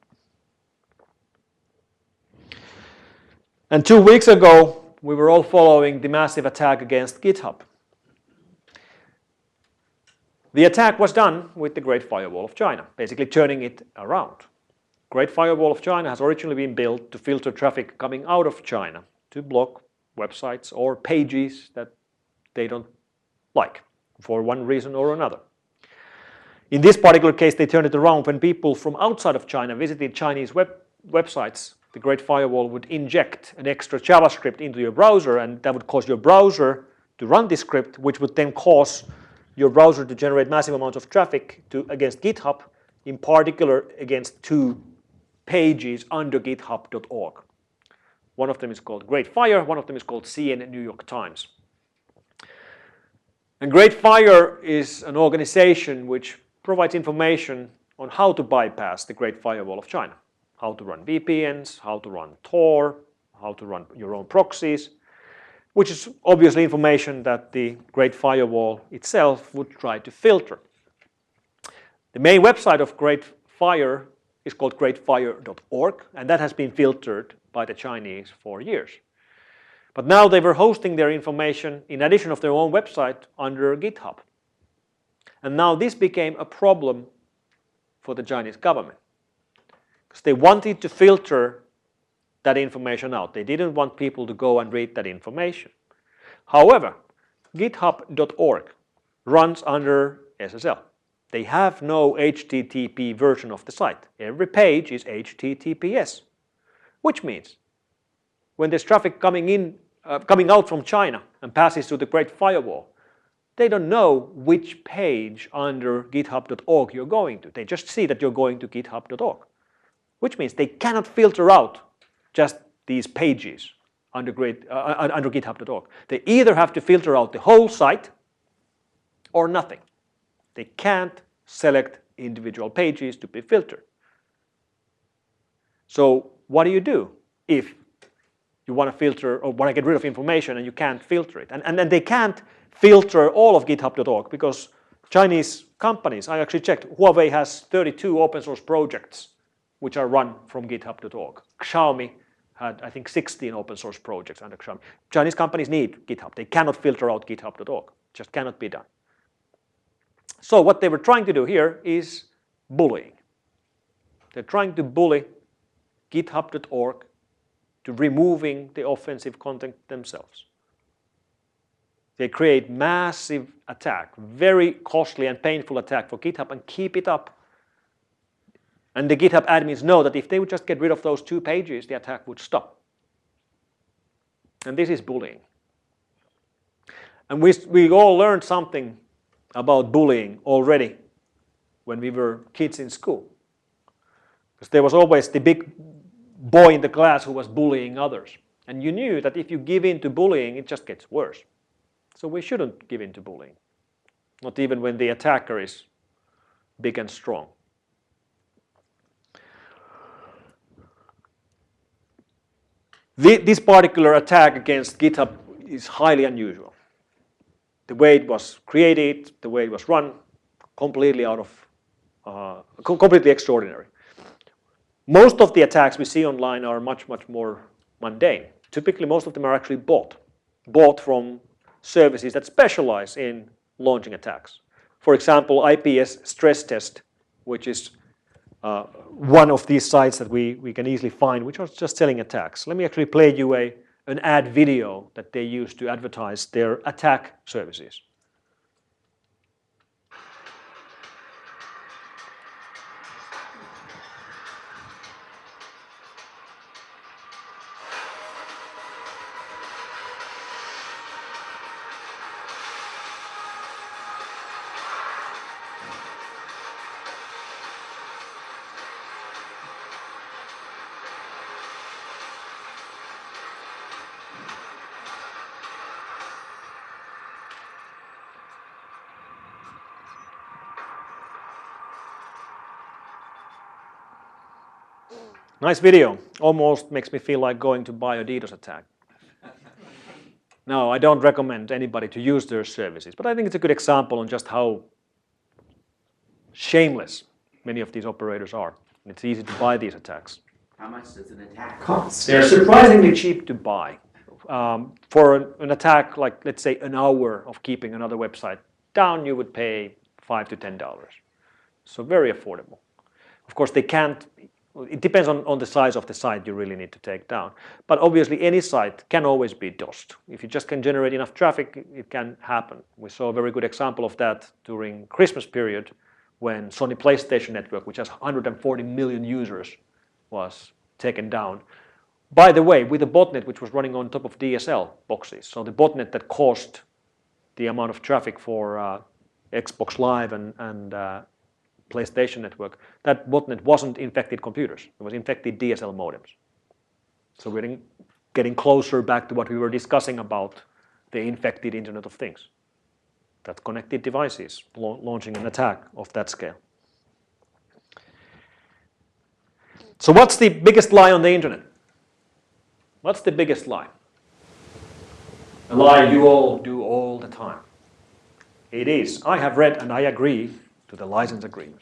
Speaker 1: And 2 weeks ago, we were all following the massive attack against GitHub. The attack was done with the Great Firewall of China, basically turning it around. Great Firewall of China has originally been built to filter traffic coming out of China, to block websites or pages that they don't like for one reason or another. In this particular case, they turned it around when people from outside of China visited Chinese websites. The Great Firewall would inject an extra JavaScript into your browser, and that would cause your browser to run this script, which would then cause your browser to generate massive amounts of traffic against GitHub, in particular against 2 pages under github.org. One of them is called Great Fire, one of them is called CNN New York Times. And Great Fire is an organization which provides information on how to bypass the Great Firewall of China. How to run VPNs, how to run Tor, how to run your own proxies, which is obviously information that the Great Firewall itself would try to filter. The main website of Great Fire is called greatfire.org, and that has been filtered by the Chinese for years. But now they were hosting their information in addition of their own website under GitHub. And now this became a problem for the Chinese government, because they wanted to filter that information out. They didn't want people to go and read that information. However, github.org runs under SSL. They have no HTTP version of the site. Every page is HTTPS, which means when there's traffic coming out from China and passes through the Great Firewall, they don't know which page under github.org you're going to. They just see that you're going to github.org, which means they cannot filter out just these pages under github.org. They either have to filter out the whole site or nothing. They can't select individual pages to be filtered. So what do if you want to filter or want to get rid of information and you can't filter it? And then they can't filter all of github.org because Chinese companies, I actually checked, Huawei has 32 open source projects which are run from github.org. Xiaomi had, I think, 16 open source projects under Xiaomi. Chinese companies need GitHub. They cannot filter out github.org. It just cannot be done. So what they were trying to do here is bullying. They're trying to bully github.org to removing the offensive content themselves. They create massive attack, very costly and painful attack for GitHub and keep it up. And the GitHub admins know that if they would just get rid of those 2 pages, the attack would stop. And this is bullying. And we all learned something about bullying already when we were kids in school. Because there was always the big boy in the class who was bullying others. And you knew that if you give in to bullying, it just gets worse. So we shouldn't give in to bullying. Not even when the attacker is big and strong. This particular attack against GitHub is highly unusual. The way it was created, the way it was run, completely completely extraordinary. Most of the attacks we see online are much more mundane. Typically, most of them are actually bought from services that specialize in launching attacks. For example, IPS Stress Test, which is one of these sites that we can easily find, which are just selling attacks. Let me actually play you an ad video that they use to advertise their attack services. Nice video. Almost makes me feel like going to buy a DDoS attack. No, I don't recommend anybody to use their services, but I think it's a good example on just how shameless many of these operators are. It's easy to buy these attacks.
Speaker 4: How much does an attack cost?
Speaker 1: They're surprisingly cheap to buy. For an attack, like let's say an hour of keeping another website down, you would pay $5 to $10. So very affordable. Of course, they can't. It depends on the size of the site you really need to take down. But obviously any site can always be DOSed. If you just can generate enough traffic, it can happen. We saw a very good example of that during Christmas period when Sony PlayStation Network, which has 140 million users, was taken down. By the way, with a botnet which was running on top of DSL boxes. So the botnet that caused the amount of traffic for Xbox Live and PlayStation Network, that botnet wasn't infected computers. It was infected DSL modems. So we're getting closer back to what we were discussing about the infected Internet of Things. That's connected devices launching an attack of that scale. So what's the biggest lie on the Internet? What's the biggest lie? A lie you all do all the time. It is, I have read and I agree to the license agreement.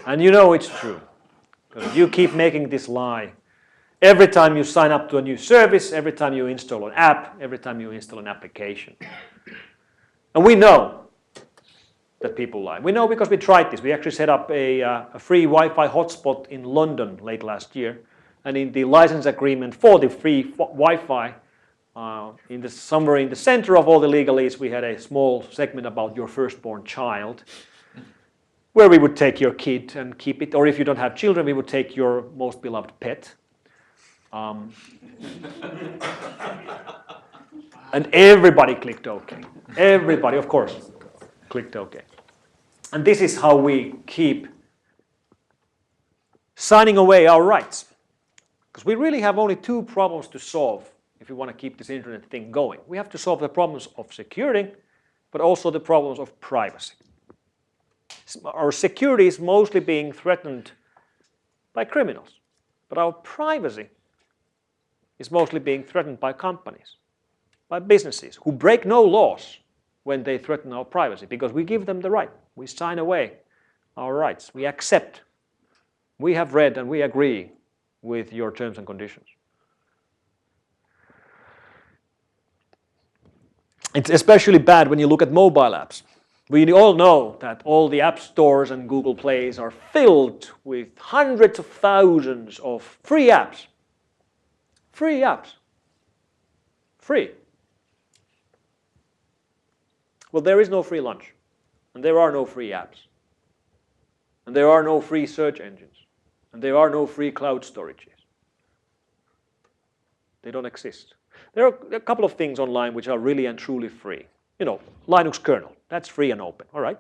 Speaker 1: And you know it's true. Because you keep making this lie every time you sign up to a new service, every time you install an app, every time you install an application. And we know that people lie. We know because we tried this. We actually set up a free Wi-Fi hotspot in London late last year. And in the license agreement for the free Wi-Fi, somewhere in the center of all the legalese, we had a small segment about your firstborn child, where we would take your kid and keep it, or if you don't have children, we would take your most beloved pet. And everybody clicked OK. Everybody, of course, clicked OK. And this is how we keep signing away our rights. Because we really have only two problems to solve if we want to keep this internet thing going. We have to solve the problems of security, but also the problems of privacy. Our security is mostly being threatened by criminals, but our privacy is mostly being threatened by companies, by businesses who break no laws when they threaten our privacy, because we give them the right. We sign away our rights. We accept. We have read and we agree with your terms and conditions. It's especially bad when you look at mobile apps. We all know that all the app stores and Google Plays are filled with hundreds of thousands of free apps. Free apps. Free. Well, there is no free lunch. And there are no free apps. And there are no free search engines. And there are no free cloud storages. They don't exist. There are a couple of things online which are really and truly free. You know, Linux kernel, that's free and open. All right,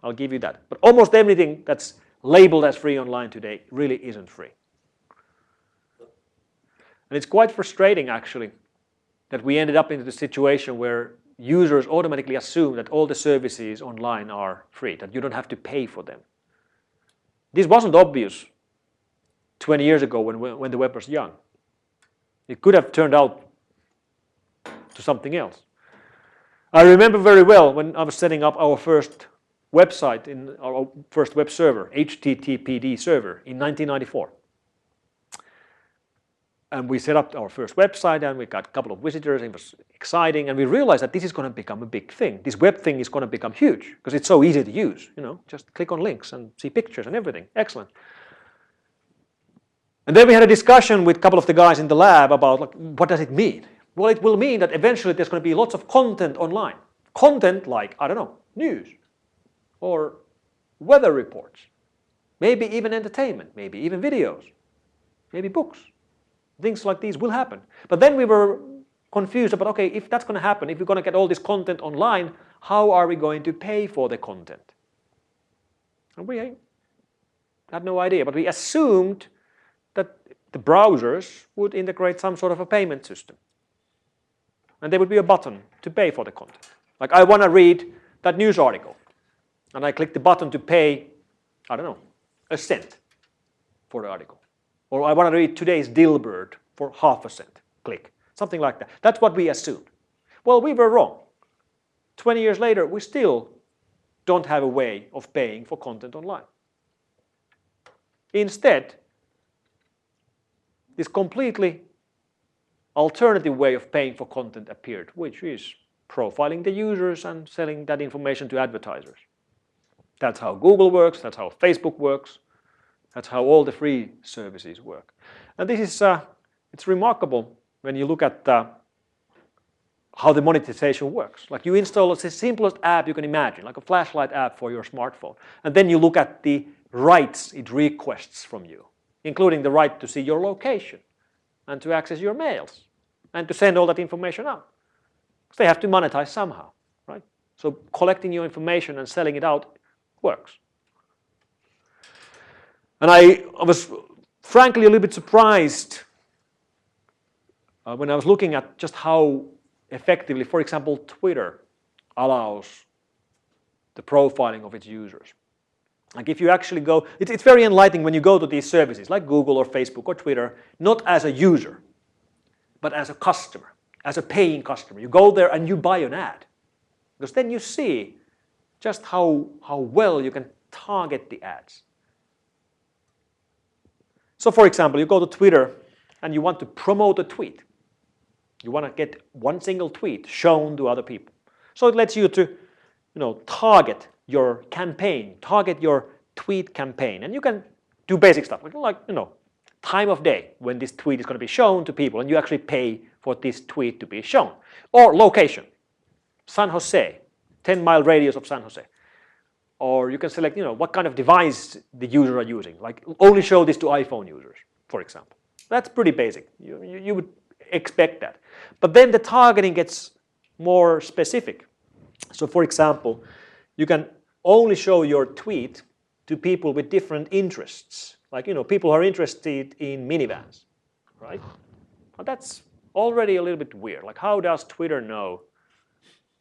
Speaker 1: I'll give you that. But almost everything that's labeled as free online today really isn't free. And it's quite frustrating, actually, that we ended up into the situation where users automatically assume that all the services online are free, that you don't have to pay for them. This wasn't obvious 20 years ago when the web was young. It could have turned out to something else. I remember very well when I was setting up our first website, in our first web server, HTTPD server, in 1994. And we set up our first website and we got a couple of visitors. It was exciting, and we realized that this is going to become a big thing. This web thing is going to become huge because it's so easy to use. Just click on links and see pictures and everything. Excellent. And then we had a discussion with a couple of the guys in the lab about what does it mean? Well, it will mean that eventually there's going to be lots of content online. Content like, I don't know, news or weather reports, maybe even entertainment, maybe even videos, maybe books. Things like these will happen. But then we were confused about, okay, if that's going to happen, if we're going to get all this content online, how are we going to pay for the content? And we had no idea, but we assumed that the browsers would integrate some sort of a payment system. And there would be a button to pay for the content. Like I want to read that news article. And I click the button to pay, I don't know, a cent for the article. Or I want to read today's Dilbert for half a cent. Click. Something like that. That's what we assumed. Well, we were wrong. 20 years later, we still don't have a way of paying for content online. Instead, this completely alternative way of paying for content appeared, which is profiling the users and selling that information to advertisers. That's how Google works, that's how Facebook works, that's how all the free services work. And this is, it's remarkable when you look at how the monetization works. Like you install the simplest app you can imagine, like a flashlight app for your smartphone. And then you look at the rights it requests from you, including the right to see your location and to access your mails and to send all that information out. Because they have to monetize somehow, right? So collecting your information and selling it out works. And I was frankly a little bit surprised when I was looking at just how effectively, for example, Twitter allows the profiling of its users. Like if you actually go, it's very enlightening when you go to these services like Google or Facebook or Twitter, not as a user, but as a customer, as a paying customer. You go there and you buy an ad. Because then you see just how well you can target the ads. So for example, you go to Twitter and you want to promote a tweet. You want to get one single tweet shown to other people. So it lets you to, target your campaign, target your tweet campaign. And you can do basic stuff like time of day when this tweet is going to be shown to people and you actually pay for this tweet to be shown. Or location, San Jose, 10-mile radius of San Jose. Or you can select, what kind of device the user are using. Like only show this to iPhone users, for example. That's pretty basic. You would expect that. But then the targeting gets more specific. So for example, you can only show your tweet to people with different interests. Like, people who are interested in minivans, right? Well, that's already a little bit weird. Like, how does Twitter know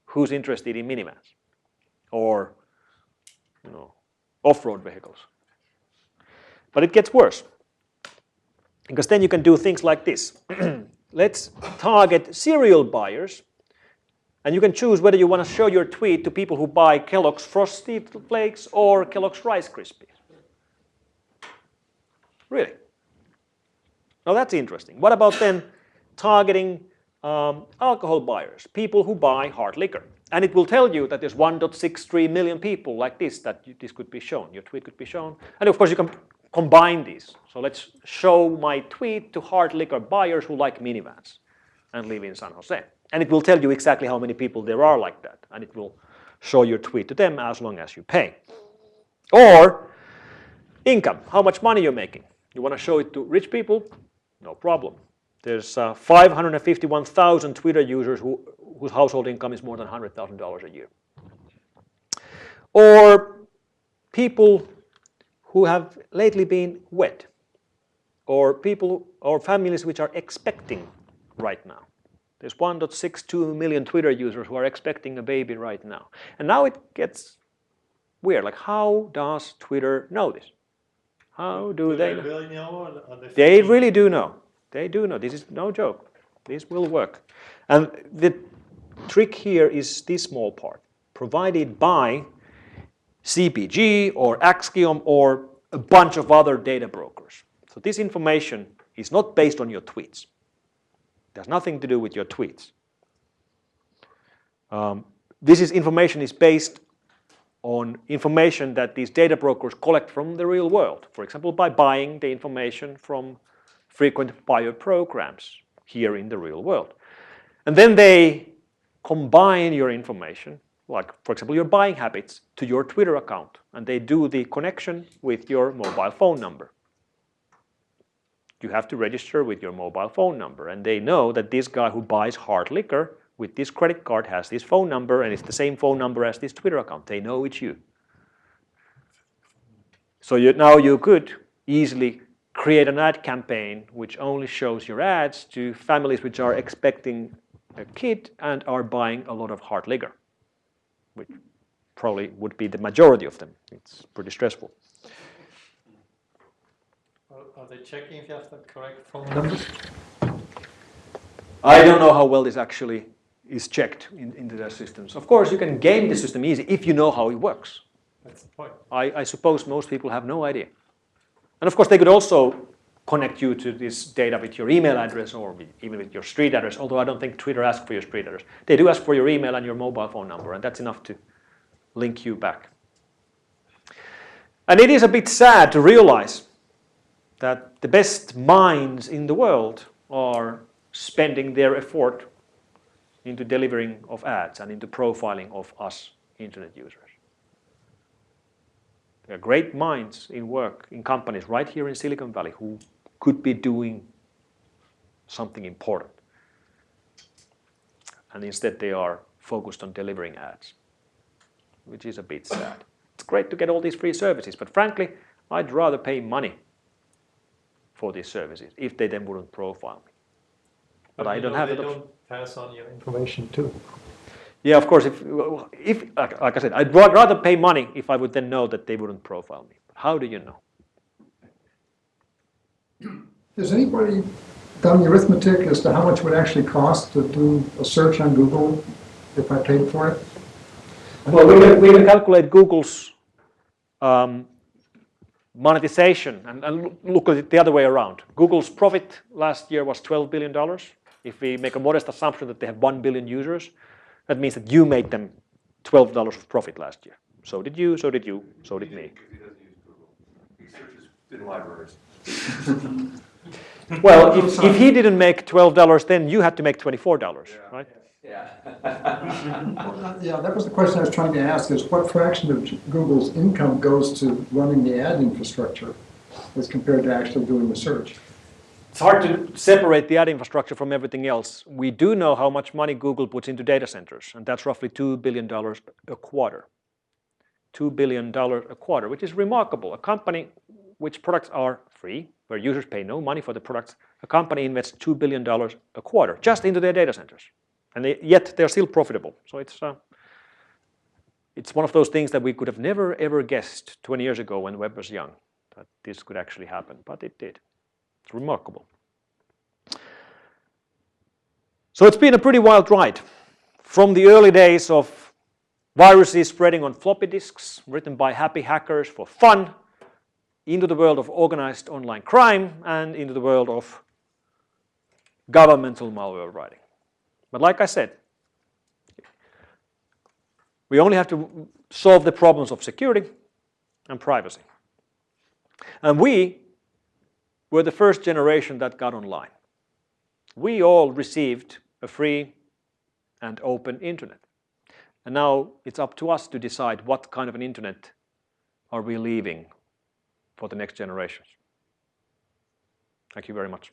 Speaker 1: who's interested in minivans? Or, off-road vehicles. But it gets worse. Because then you can do things like this. Let's target cereal buyers. And you can choose whether you want to show your tweet to people who buy Kellogg's Frosty Flakes or Kellogg's Rice Krispies. Really? Now that's interesting. What about then targeting alcohol buyers, people who buy hard liquor? And it will tell you that there's 1.63 million people like this that this could be shown. Your tweet could be shown. And of course you can combine these. So let's show my tweet to hard liquor buyers who like minivans and live in San Jose. And it will tell you exactly how many people there are like that. And it will show your tweet to them as long as you pay. Or income, how much money you're making. You want to show it to rich people? No problem. There's 551,000 Twitter users whose household income is more than $100,000 a year. Or people who have lately been wed. Or people or families which are expecting right now. There's 1.62 million Twitter users who are expecting a baby right now. And now it gets weird. Like, how does Twitter know this? How do they know?
Speaker 2: Really know
Speaker 1: They really do know. They do know. This is no joke. This will work. And the trick here is this small part, provided by CPG or Axiom or a bunch of other data brokers. So this information is not based on your tweets. It has nothing to do with your tweets. This information is based on information that these data brokers collect from the real world. For example, by buying the information from frequent buyer programs here in the real world. And then they combine your information, like for example your buying habits, to your Twitter account, and they do the connection with your mobile phone number. You have to register with your mobile phone number, and they know that this guy who buys hard liquor with this credit card has this phone number, and it's the same phone number as this Twitter account. They know it's you. So now you could easily create an ad campaign which only shows your ads to families which are expecting a kid and are buying a lot of hard liquor, which probably would be the majority of them. It's pretty stressful.
Speaker 2: Are they checking if you have the correct phone numbers?
Speaker 1: I don't know how well this actually is checked into their systems. Of course, you can game the system easy if you know how it works.
Speaker 2: That's the point.
Speaker 1: I suppose most people have no idea. And of course, they could also connect you to this data with your email address or even with your street address, although I don't think Twitter asks for your street address. They do ask for your email and your mobile phone number, and that's enough to link you back. And it is a bit sad to realize that the best minds in the world are spending their effort into delivering of ads and into profiling of us internet users. There are great minds in work in companies right here in Silicon Valley who could be doing something important. And instead they are focused on delivering ads, which is a bit sad. It's great to get all these free services, but frankly, I'd rather pay money for these services if they then wouldn't profile me. But I don't have that option.
Speaker 2: They don't pass on your information too.
Speaker 1: Yeah, of course, if like I said, I'd rather pay money if I would then know that they wouldn't profile me. But how do you know?
Speaker 3: Has anybody done the arithmetic as to how much it would actually cost to do a search on Google if I paid for it?
Speaker 1: Well, we can calculate Google's monetization and look at it the other way around. Google's profit last year was $12 billion. If we make a modest assumption that they have 1 billion users, that means that you made them $12 of profit last year. So did you, so did you, so did me.
Speaker 5: He doesn't use Google. He searches in libraries.
Speaker 1: Well, if he didn't make $12, then you had to make $24, right?
Speaker 4: Yeah.
Speaker 3: Yeah, that was the question I was trying to ask, is what fraction of Google's income goes to running the ad infrastructure as compared to actually doing the search?
Speaker 1: It's hard to separate the ad infrastructure from everything else. We do know how much money Google puts into data centers, and that's roughly $2 billion a quarter. $2 billion a quarter, which is remarkable. A company which products are free, where users pay no money for the products, a company invests $2 billion a quarter just into their data centers. And yet they're still profitable. So it's one of those things that we could have never ever guessed 20 years ago when the web was young, that this could actually happen, but it did. It's remarkable. So it's been a pretty wild ride. From the early days of viruses spreading on floppy disks, written by happy hackers for fun, into the world of organized online crime, and into the world of governmental malware writing. But like I said, we only have to solve the problems of security and privacy. And we were the first generation that got online. We all received a free and open internet. And now it's up to us to decide what kind of an internet are we leaving for the next generations. Thank you very much.